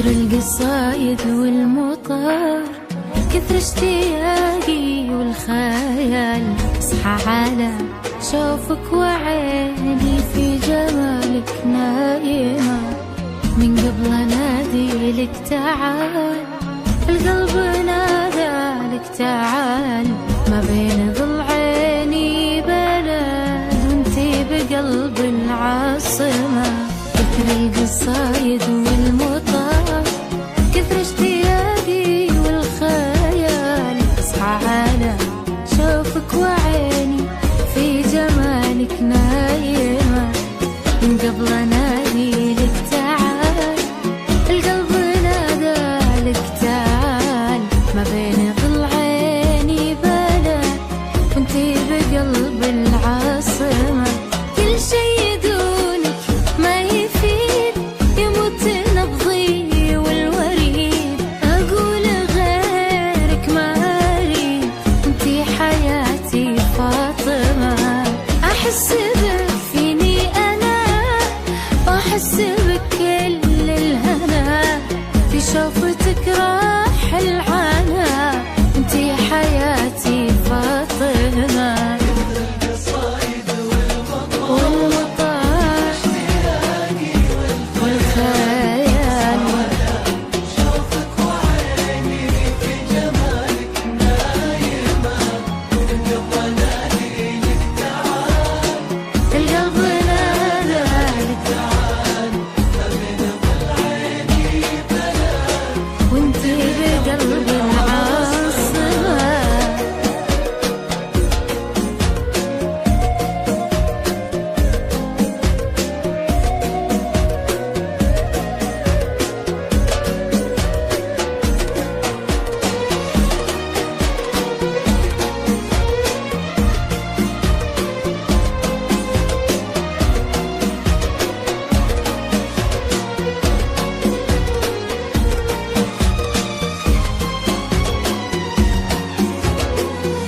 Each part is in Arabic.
كثر القصايد والمطر، كثر اشتياقي والخيال، اصحى على شوفك وعيني في جمالك نايمة. من قبل انادي لك تعال، القلب نادى لك تعال، ما بين ضلعيني بلد وانتي بقلب العاصمة. كثر القصايد والمطر، كثر اشتياقي والخيال، اصحى على شوفك وعيني في جمالك نايمة. من قبل انادي لك تعال، القلب نادى لك تعال، ما بين ضلعيني بلد وانتي بقلب العاصمة. كل شي دونك ما يفيد، يموت نبضي والوريد، اقول غيرك ما اريد، انتي حياتي فاطمة. احس بك فيني انا، واحس بك كل الهنا، في شوفتك راح العنا، انتي حياتي فاطمة.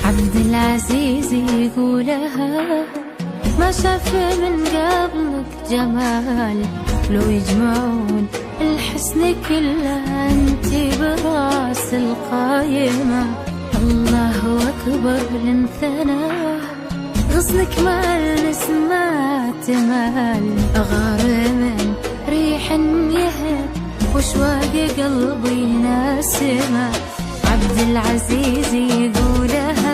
عبد العزيز يقولها، ما شاف من قبلك جمال، لو يجمعون الحسن كله انتي براس القايمة. الله اكبر لنثنى، غصنك ما النسمات مال، اغار من ريح يهب واشواق قلبي ناسمة. عبد العزيز يقولها،